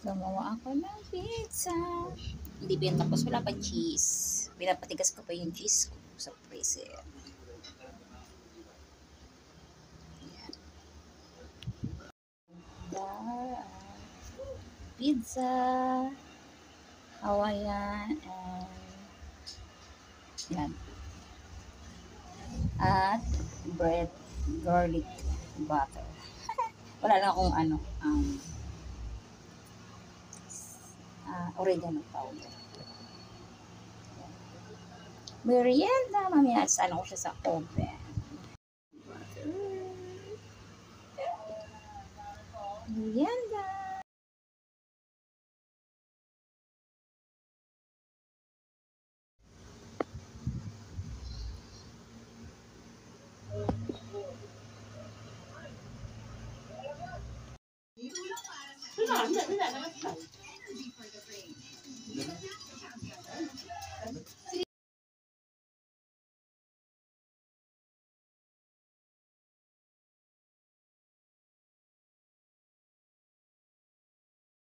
Gumawa ako ng pizza. Hindi pa yan tapos, wala pa cheese. Pinapatigas ko pa yung cheese ko sa freezer. Yan. Pizza, Hawaiian, and yan. At bread, garlic butter. Wala lang akong oregano powder. Merienda, mamaya ko siya sa oven. Merienda.